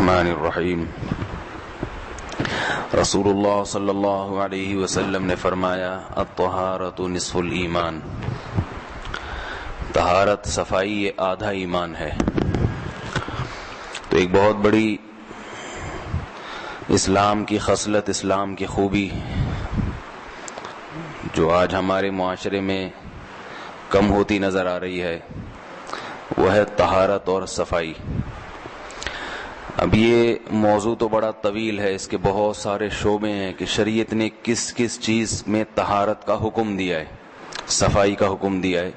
الرحمن الرحیم۔ رسول اللہ صلی اللہ علیہ وسلم نے فرمایا الطہارۃ نصف الایمان، طہارت صفائی یہ آدھا ایمان ہے۔ تو ایک بہت بڑی اسلام کی خصلت، اسلام کی خوبی جو آج ہمارے معاشرے میں کم ہوتی نظر آ رہی ہے وہ ہے طہارت اور صفائی۔ اب یہ موضوع تو بڑا طویل ہے، اس کے بہت سارے شعبے ہیں کہ شریعت نے کس کس چیز میں طہارت کا حکم دیا ہے، صفائی کا حکم دیا ہے۔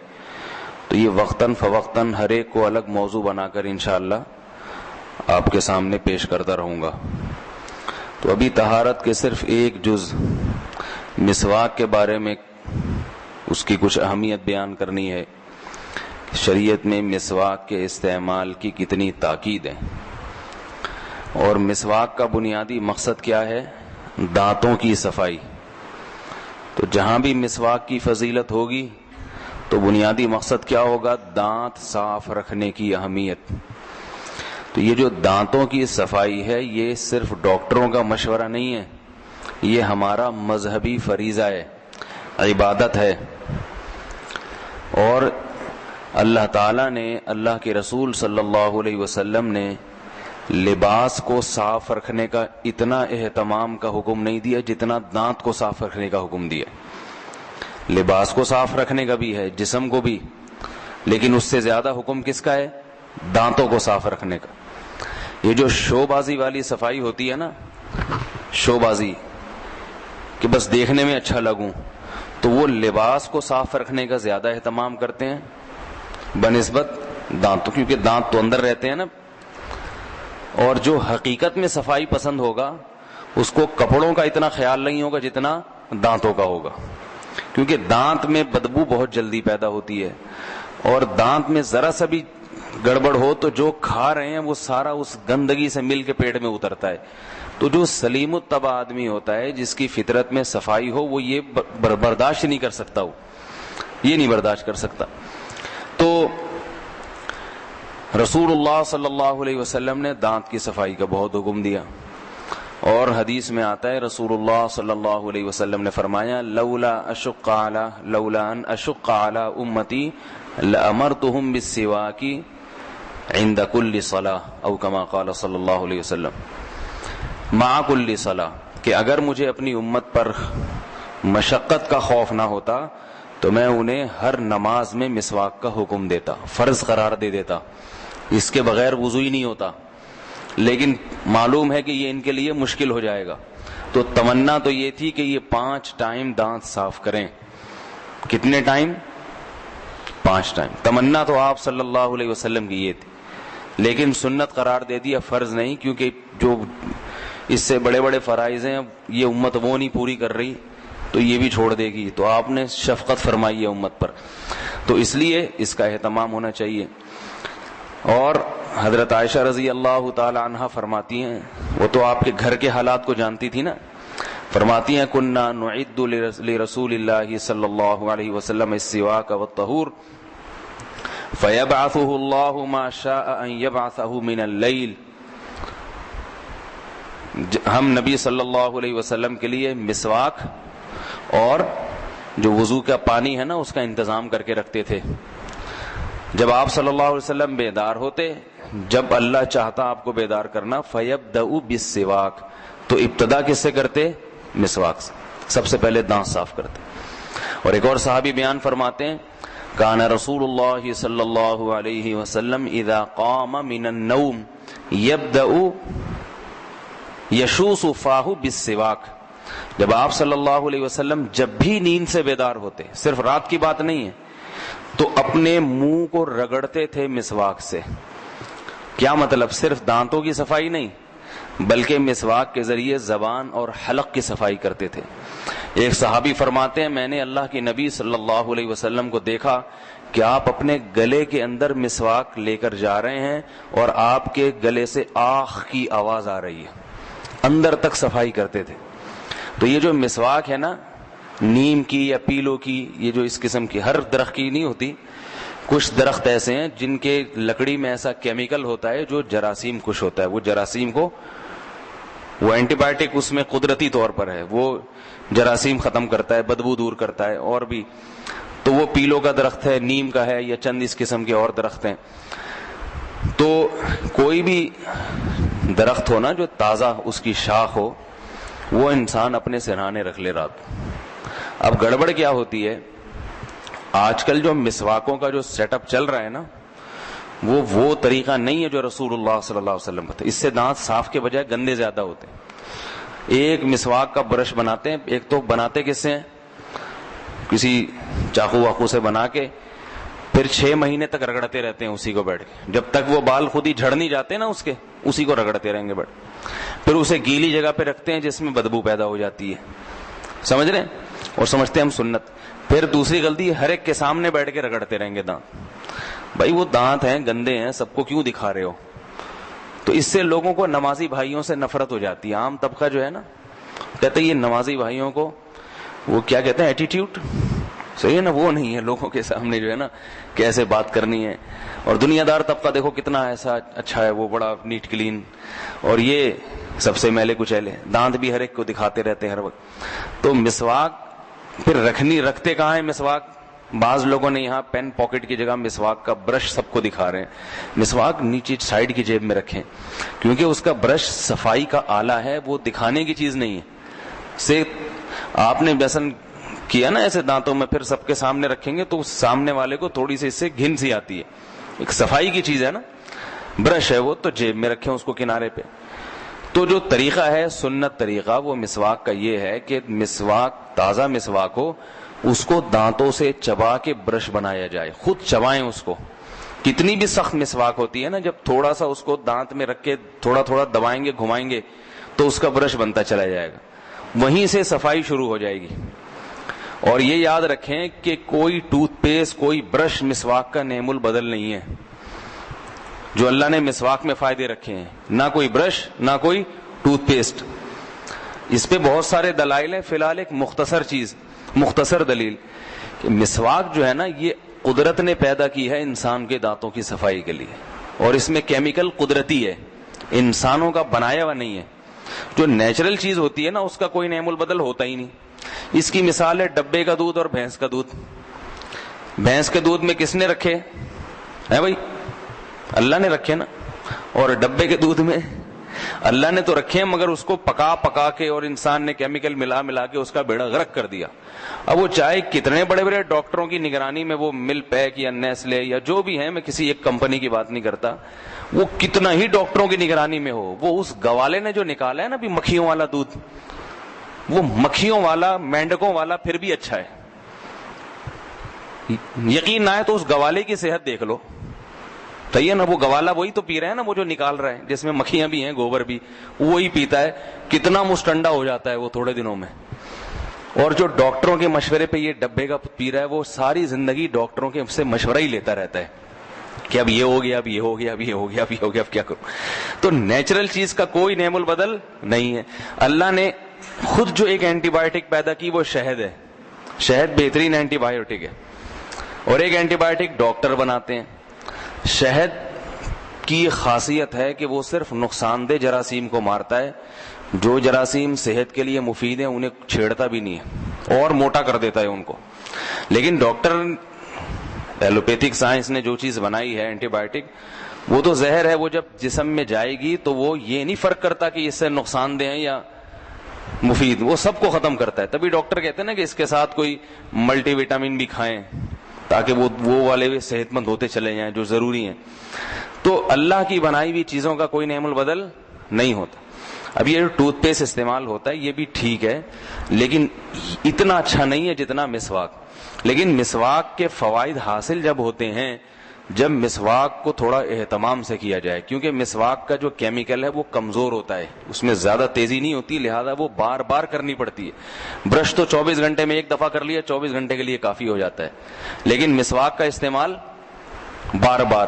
تو یہ وقتاً فوقتاً ہر ایک کو الگ موضوع بنا کر انشاءاللہ آپ کے سامنے پیش کرتا رہوں گا۔ تو ابھی طہارت کے صرف ایک جز مسواک کے بارے میں اس کی کچھ اہمیت بیان کرنی ہے۔ شریعت میں مسواک کے استعمال کی کتنی تاکید ہے، اور مسواک کا بنیادی مقصد کیا ہے؟ دانتوں کی صفائی۔ تو جہاں بھی مسواک کی فضیلت ہوگی تو بنیادی مقصد کیا ہوگا؟ دانت صاف رکھنے کی اہمیت۔ تو یہ جو دانتوں کی صفائی ہے یہ صرف ڈاکٹروں کا مشورہ نہیں ہے، یہ ہمارا مذہبی فریضہ ہے، عبادت ہے۔ اور اللہ تعالیٰ نے، اللہ کے رسول صلی اللہ علیہ وسلم نے لباس کو صاف رکھنے کا اتنا اہتمام کا حکم نہیں دیا جتنا دانت کو صاف رکھنے کا حکم دیا۔ لباس کو صاف رکھنے کا بھی ہے، جسم کو بھی، لیکن اس سے زیادہ حکم کس کا ہے؟ دانتوں کو صاف رکھنے کا۔ یہ جو شو بازی والی صفائی ہوتی ہے نا، شو بازی کہ بس دیکھنے میں اچھا لگوں، تو وہ لباس کو صاف رکھنے کا زیادہ اہتمام کرتے ہیں بنسبت دانتوں، کیونکہ دانت تو اندر رہتے ہیں نا۔ اور جو حقیقت میں صفائی پسند ہوگا اس کو کپڑوں کا اتنا خیال نہیں ہوگا جتنا دانتوں کا ہوگا، کیونکہ دانت میں بدبو بہت جلدی پیدا ہوتی ہے، اور دانت میں ذرا سا بھی گڑبڑ ہو تو جو کھا رہے ہیں وہ سارا اس گندگی سے مل کے پیٹ میں اترتا ہے۔ تو جو سلیم الطبع آدمی ہوتا ہے، جس کی فطرت میں صفائی ہو، وہ یہ برداشت نہیں کر سکتا، یہ نہیں برداشت کر سکتا۔ تو رسول اللہ صلی اللہ علیہ وسلم نے دانت کی صفائی کا بہت حکم دیا، اور حدیث میں آتا ہے رسول اللہ صلی اللہ علیہ وسلم نے فرمایا لولا ان اشق علی امتی لامرتهم بالسواک عند كل صلاة او كما قال صلی اللہ علیہ وسلم مع كل صلاة، کہ اگر مجھے اپنی امت پر مشقت کا خوف نہ ہوتا تو میں انہیں ہر نماز میں مسواک کا حکم دیتا، فرض قرار دے دیتا، اس کے بغیر وضو ہی نہیں ہوتا۔ لیکن معلوم ہے کہ یہ ان کے لیے مشکل ہو جائے گا، تو تمنا تو یہ تھی کہ یہ 5 ٹائم دانت صاف کریں۔ کتنے ٹائم؟ 5 ٹائم۔ تمنا تو آپ صلی اللہ علیہ وسلم کی یہ تھی، لیکن سنت قرار دے دیا، فرض نہیں، کیونکہ جو اس سے بڑے بڑے فرائض ہیں یہ امت وہ نہیں پوری کر رہی تو یہ بھی چھوڑ دے گی، تو آپ نے شفقت فرمائی ہے امت پر، تو اس لیے اس کا اہتمام ہونا چاہیے۔ اور حضرت عائشہ رضی اللہ تعالی عنہا فرماتی ہیں، وہ تو آپ کے گھر کے حالات کو جانتی تھی نا، فرماتی ہیں کننا نعد لرسول اللہ صلی اللہ علیہ وسلم السواک والطہور فیبعثہ اللہ ما شاء ان یبعثہ من اللیل۔ ہم نبی صلی اللہ علیہ وسلم کے لیے مسواک اور جو وضو کا پانی ہے نا اس کا انتظام کر کے رکھتے تھے۔ جب آپ صلی اللہ علیہ وسلم بیدار ہوتے، جب اللہ چاہتا آپ کو بیدار کرنا، فَيَبْدَأُ بِالسِّوَاكِ، تو ابتدا کس سے کرتے؟ مسواک سے، سب سے پہلے دانت صاف کرتے۔ اور ایک اور صحابی بیان فرماتے ہیں کان رسول اللہ صلی اللہ علیہ وسلم اذا قام من النوم يبدأ يشوص فاہ بالسواک، جب آپ صلی اللہ علیہ وسلم جب بھی نیند سے بیدار ہوتے، صرف رات کی بات نہیں ہے، تو اپنے منہ کو رگڑتے تھے مسواک سے۔ کیا مطلب؟ صرف دانتوں کی صفائی نہیں بلکہ مسواک کے ذریعے زبان اور حلق کی صفائی کرتے تھے۔ ایک صحابی فرماتے ہیں میں نے اللہ کے نبی صلی اللہ علیہ وسلم کو دیکھا کہ آپ اپنے گلے کے اندر مسواک لے کر جا رہے ہیں اور آپ کے گلے سے آخ کی آواز آ رہی ہے، اندر تک صفائی کرتے تھے۔ تو یہ جو مسواک ہے نا، نیم کی یا پیلو کی، یہ جو اس قسم کی ہر درخت کی نہیں ہوتی، کچھ درخت ایسے ہیں جن کے لکڑی میں ایسا کیمیکل ہوتا ہے جو جراثیم کش ہوتا ہے. وہ جراثیم کو, وہ اینٹی بایوٹک اس میں قدرتی طور پر ہے, وہ جراثیم ختم کرتا ہے, بدبو دور کرتا ہے. اور بھی تو وہ پیلوں کا درخت ہے, نیم کا ہے, یا چند اس قسم کے اور درخت ہیں. تو کوئی بھی درخت ہو نا جو تازہ اس کی شاخ ہو, وہ انسان اپنے سرہانے رکھ لے رات. اب گڑبڑ کیا ہوتی ہے, آج کل جو مسواکوں کا جو سیٹ اپ چل رہا ہے نا, وہ طریقہ نہیں ہے جو رسول اللہ صلی اللہ علیہ وسلم کا تھا. اس سے دانت صاف کے بجائے گندے زیادہ ہوتے ہیں. ایک مسواک کا برش بناتے ہیں, ایک تو بناتے کس سے ہیں, کسی چاقو واقو سے بنا کے, پھر 6 مہینے تک رگڑتے رہتے ہیں اسی کو بیٹھ کے, جب تک وہ بال خود ہی جھڑ نہیں جاتے نا اس کے, اسی کو رگڑتے رہیں گے بیٹھ. پھر اسے گیلی جگہ پہ رکھتے ہیں جس میں بدبو پیدا ہو جاتی ہے, سمجھ رہے ہیں, اور سمجھتے ہیں ہم سنت. پھر دوسری غلطی, ہر ایک کے سامنے بیٹھ کے رگڑتے رہیں گے دانت. بھائی وہ دانت ہیں, گندے ہیں, سب کو کیوں دکھا رہے ہو؟ تو اس سے لوگوں کو نمازی بھائیوں سے نفرت ہو جاتی ہے. عام طبقہ جو ہے نا کہتے ہیں یہ نمازی بھائیوں کو, وہ کیا کہتے ہیں, ایٹیٹیوڈ, صحیح ہے نا, وہ نہیں ہے لوگوں کے سامنے جو ہے نا کیسے بات کرنی ہے. اور دنیا دار طبقہ دیکھو کتنا ایسا اچھا ہے, وہ بڑا نیٹ کلین, اور یہ سب سے میلے کچیلے, دانت بھی ہر ایک کو دکھاتے رہتے ہیں ہر وقت. تو مسواک پھر رکھتے کہاں ہے مسواک؟ بعض لوگوں نے یہاں پین پاکٹ کی جگہ مسواک کا برش سب کو دکھا رہے ہیں. مسواک نیچے سائڈ کی جیب میں رکھیں, کیونکہ اس کا برش صفائی کا آلہ ہے, وہ دکھانے کی چیز نہیں ہے. سے آپ نے بیسن کیا نا ایسے دانتوں میں, پھر سب کے سامنے رکھیں گے تو سامنے والے کو تھوڑی سی اس سے گھن سی آتی ہے. ایک صفائی کی چیز ہے نا, برش ہے وہ, تو جیب میں رکھیں اس کو کنارے پہ. تو جو طریقہ ہے سنت طریقہ وہ مسواک کا یہ ہے کہ مسواک, تازہ مسواک ہو, اس کو دانتوں سے چبا کے برش بنایا جائے, خود چبائیں اس کو. کتنی بھی سخت مسواک ہوتی ہے نا, جب تھوڑا سا اس کو دانت میں رکھ کے تھوڑا تھوڑا دبائیں گے, گھمائیں گے, تو اس کا برش بنتا چلا جائے گا. وہیں سے صفائی شروع ہو جائے گی. اور یہ یاد رکھیں کہ کوئی ٹوتھ پیسٹ, کوئی برش مسواک کا نعم البدل نہیں ہے. جو اللہ نے مسواک میں فائدے رکھے ہیں, نہ کوئی برش نہ کوئی ٹوتھ پیسٹ. اس پہ بہت سارے دلائل ہیں, فی الحال ایک مختصر دلیل کہ مسواک جو ہے نا یہ قدرت نے پیدا کی ہے انسان کے دانتوں کی صفائی کے لیے, اور اس میں کیمیکل قدرتی ہے, انسانوں کا بنایا ہوا نہیں ہے. جو نیچرل چیز ہوتی ہے نا اس کا کوئی نعم البدل ہوتا ہی نہیں. اس کی مثال ہے ڈبے کا دودھ اور بھینس کا دودھ. بھینس کے دودھ میں کس نے رکھے ہیں بھائی؟ اللہ نے رکھے نا. اور ڈبے کے دودھ میں اللہ نے تو رکھے ہیں, مگر اس کو پکا کے اور انسان نے کیمیکل ملا کے اس کا بیڑا غرق کر دیا. اب وہ چاہے کتنے بڑے بڑے ڈاکٹروں کی نگرانی میں وہ مل پیک یا نیسلے یا جو بھی ہیں, میں کسی ایک کمپنی کی بات نہیں کرتا, وہ کتنا ہی ڈاکٹروں کی نگرانی میں ہو, وہ اس گوالے نے جو نکالا ہے نا بھی مکھیوں والا دودھ, وہ مکھیوں والا, مینڈکوں والا پھر بھی اچھا ہے. یقین نہ ہے تو اس گوالے کی صحت دیکھ لو, صحیح ہے نا, وہ گوالا وہی تو پی رہے ہیں نا, وہ جو نکال رہے ہیں جس میں مکھیاں بھی ہیں, گوبر بھی, وہی پیتا ہے. کتنا مستنڈا ہو جاتا ہے وہ تھوڑے دنوں میں. اور جو ڈاکٹروں کے مشورے پہ یہ ڈبے کا پی رہا ہے, وہ ساری زندگی ڈاکٹروں کے سے مشورہ ہی لیتا رہتا ہے کہ اب یہ ہو گیا, اب یہ ہو گیا, اب یہ ہو گیا, اب یہ ہو گیا, اب کیا کروں. تو نیچرل چیز کا کوئی نعم البدل نہیں ہے. اللہ نے خود جو ایک اینٹی بایوٹک پیدا کی وہ شہد ہے. شہد بہترین اینٹی بایوٹک ہے, اور ایک اینٹی بایوٹک ڈاکٹر بناتے ہیں. شہد کی خاصیت ہے کہ وہ صرف نقصان دہ جراثیم کو مارتا ہے, جو جراثیم صحت کے لیے مفید ہیں انہیں چھیڑتا بھی نہیں ہے اور موٹا کر دیتا ہے ان کو. لیکن ڈاکٹر ایلوپیتھک سائنس نے جو چیز بنائی ہے اینٹی بایوٹک, وہ تو زہر ہے, وہ جب جسم میں جائے گی تو وہ یہ نہیں فرق کرتا کہ اس سے نقصان دہ ہیں یا مفید, وہ سب کو ختم کرتا ہے. تبھی ڈاکٹر کہتے ہیں نا کہ اس کے ساتھ کوئی ملٹی وٹامن بھی کھائیں تاکہ وہ والے بھی صحت مند ہوتے چلے جائیں جو ضروری ہیں. تو اللہ کی بنائی ہوئی چیزوں کا کوئی نعم البدل نہیں ہوتا. اب یہ ٹوتھ پیسٹ استعمال ہوتا ہے یہ بھی ٹھیک ہے, لیکن اتنا اچھا نہیں ہے جتنا مسواک. لیکن مسواک کے فوائد حاصل جب ہوتے ہیں جب مسواک کو تھوڑا اہتمام سے کیا جائے, کیونکہ مسواک کا جو کیمیکل ہے وہ کمزور ہوتا ہے, اس میں زیادہ تیزی نہیں ہوتی, لہذا وہ بار بار کرنی پڑتی ہے. برش تو 24 گھنٹے میں ایک دفعہ کر لیا, 24 گھنٹے کے لیے کافی ہو جاتا ہے, لیکن مسواک کا استعمال بار بار.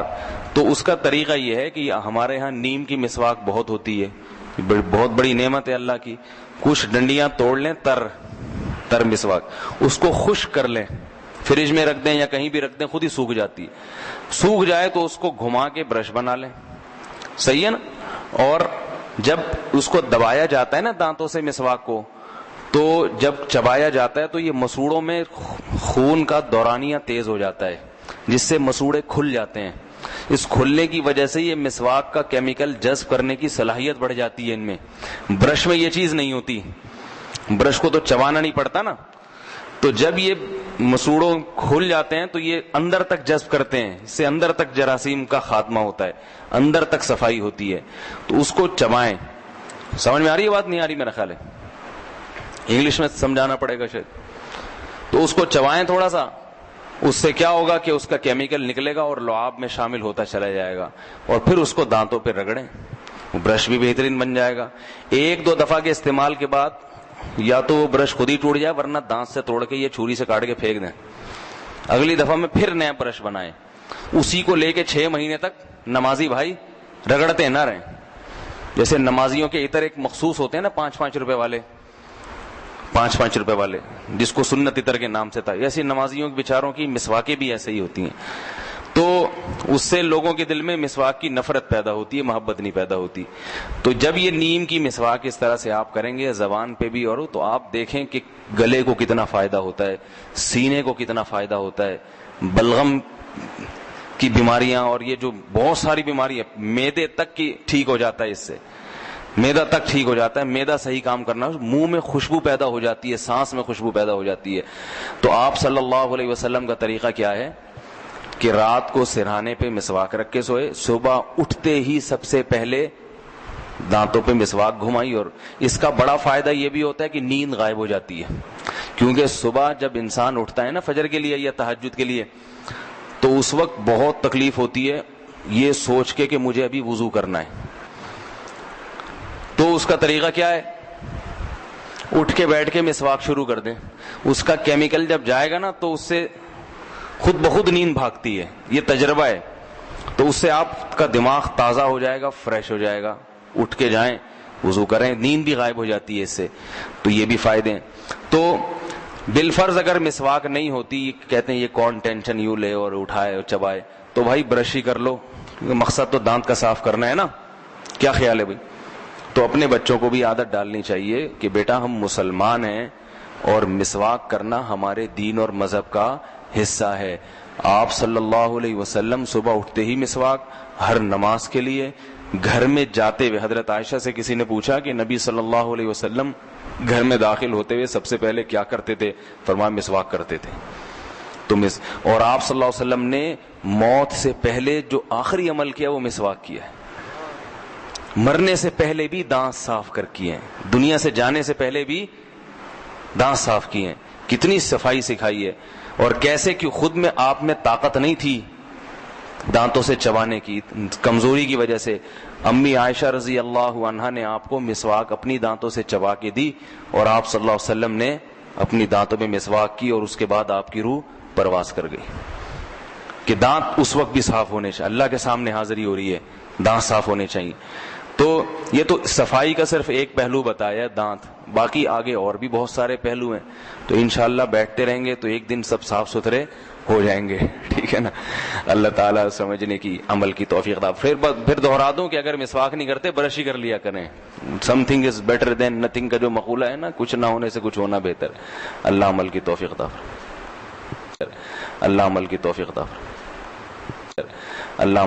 تو اس کا طریقہ یہ ہے کہ ہمارے ہاں نیم کی مسواک بہت ہوتی ہے, بہت بڑی نعمت ہے اللہ کی. کچھ ڈنڈیاں توڑ لیں, تر مسواک, اس کو خشک کر لیں, فریج میں رکھ دیں یا کہیں بھی رکھ دیں خود ہی سوکھ جاتی ہے. سوکھ جائے تو اس کو گھما کے برش بنا لیں, صحیح ہے نا. اور جب اس کو دبایا جاتا ہے نا دانتوں سے مسواک کو, تو جب چبایا جاتا ہے تو یہ مسوڑوں میں خون کا دورانیہ تیز ہو جاتا ہے, جس سے مسوڑے کھل جاتے ہیں. اس کھلنے کی وجہ سے یہ مسواک کا کیمیکل جذب کرنے کی صلاحیت بڑھ جاتی ہے ان میں. برش میں یہ چیز نہیں ہوتی, برش کو تو چبانا نہیں پڑتا نا, تو جب یہ مسوڑوں کھل جاتے ہیں تو یہ اندر تک جذب کرتے ہیں, اس سے اندر تک جراثیم کا خاتمہ ہوتا ہے, اندر تک صفائی ہوتی ہے. تو اس کو چبائیں. سمجھ میں آ رہی ہے بات؟ نہیں آ رہی میرا خیال ہے, انگلش میں سمجھانا پڑے گا شاید. تو اس کو چبائیں تھوڑا سا, اس سے کیا ہوگا کہ اس کا کیمیکل نکلے گا اور لعاب میں شامل ہوتا چلا جائے گا, اور پھر اس کو دانتوں پہ رگڑیں, برش بھی بہترین بن جائے گا. ایک دو دفعہ کے استعمال کے بعد یا تو وہ برش خود ہی ٹوٹ جائے, ورنہ دانت سے توڑ کے یہ چھری سے کاٹ کے پھینک دیں. اگلی دفعہ میں پھر نیا برش بنائیں. اسی کو لے کے 6 مہینے تک نمازی بھائی رگڑتے نہ رہیں. جیسے نمازیوں کے عطر ایک مخصوص ہوتے ہیں نا, 5-5 روپے والے, 5-5 روپے والے, جس کو سنت عطر کے نام سے تھا, ایسی نمازیوں کے بیچاروں کی مسواکیں بھی ایسے ہی ہوتی ہیں. تو اس سے لوگوں کے دل میں مسواک کی نفرت پیدا ہوتی ہے, محبت نہیں پیدا ہوتی. تو جب یہ نیم کی مسواک اس طرح سے آپ کریں گے زبان پہ بھی, اور تو آپ دیکھیں کہ گلے کو کتنا فائدہ ہوتا ہے, سینے کو کتنا فائدہ ہوتا ہے, بلغم کی بیماریاں اور یہ جو بہت ساری بیماریاں, معدے تک کی ٹھیک ہو جاتا ہے اس سے, میدا تک ٹھیک ہو جاتا ہے. میدا صحیح کام کرنا, منہ میں خوشبو پیدا ہو جاتی ہے, سانس میں خوشبو پیدا ہو جاتی ہے. تو آپ صلی اللہ علیہ وسلم کا طریقہ کیا ہے کہ رات کو سرہانے پہ مسواک رکھ کے سوئے, صبح اٹھتے ہی سب سے پہلے دانتوں پہ مسواک گھمائی. اور اس کا بڑا فائدہ یہ بھی ہوتا ہے کہ نیند غائب ہو جاتی ہے, کیونکہ صبح جب انسان اٹھتا ہے نا فجر کے لیے یا تہجد کے لیے, تو اس وقت بہت تکلیف ہوتی ہے یہ سوچ کے کہ مجھے ابھی وضو کرنا ہے. تو اس کا طریقہ کیا ہے, اٹھ کے بیٹھ کے مسواک شروع کر دیں. اس کا کیمیکل جب جائے گا نا تو اس سے خود بخود نیند بھاگتی ہے, یہ تجربہ ہے. تو اس سے آپ کا دماغ تازہ ہو جائے گا, فریش ہو جائے گا. اٹھ کے جائیں, وضو کریں, نیند بھی غائب ہو جاتی ہے اس سے. تو یہ بھی فائدے ہیں. تو بالفرض اگر مسواک نہیں ہوتی, کہتے ہیں یہ کون ٹینشن یوں لے اور اٹھائے اور چبائے, تو بھائی برش ہی کر لو, مقصد تو دانت کا صاف کرنا ہے نا. کیا خیال ہے بھائی؟ تو اپنے بچوں کو بھی عادت ڈالنی چاہیے کہ بیٹا ہم مسلمان ہیں اور مسواک کرنا ہمارے دین اور مذہب کا حصہ ہے. آپ صلی اللہ علیہ وسلم صبح اٹھتے ہی مسواک, ہر نماز کے لیے, گھر میں جاتے ہوئے. حضرت عائشہ سے کسی نے پوچھا کہ نبی صلی اللہ علیہ وسلم گھر میں داخل ہوتے ہوئے سب سے پہلے کیا کرتے تھے؟ فرمایا مسواک کرتے تھے. اور آپ صلی اللہ علیہ وسلم نے موت سے پہلے جو آخری عمل کیا وہ مسواک کیا ہے. مرنے سے پہلے بھی دانت صاف کر کیے ہیں, دنیا سے جانے سے پہلے بھی دانت صاف کیے ہیں. کتنی صفائی سکھائی ہے, اور کیسے کہ خود میں آپ میں طاقت نہیں تھی دانتوں سے چبانے کی, کمزوری کی وجہ سے امی عائشہ رضی اللہ عنہا نے آپ کو مسواک اپنی دانتوں سے چبا کے دی, اور آپ صلی اللہ علیہ وسلم نے اپنی دانتوں میں مسواک کی, اور اس کے بعد آپ کی روح پرواز کر گئی. کہ دانت اس وقت بھی صاف ہونے چاہیے, اللہ کے سامنے حاضری ہو رہی ہے, دانت صاف ہونے چاہیے. تو یہ تو صفائی کا صرف ایک پہلو بتایا دانت, باقی آگے اور بھی بہت سارے پہلو ہیں. تو انشاءاللہ بیٹھتے رہیں گے تو ایک دن سب صاف ستھرے ہو جائیں گے, ٹھیک ہے نا. اللہ تعالیٰ سمجھنے کی, عمل کی توفیق دے. پھر دوہرا دوں کہ اگر مسواک نہیں کرتے برش ہی کر لیا کریں. Some thing is better than nothing کا جو مقولہ ہے نا, کچھ نہ ہونے سے کچھ ہونا بہتر ہے. اللہ عمل کی توفیق دے, اللہ عمل کی توفیق دے, اللہ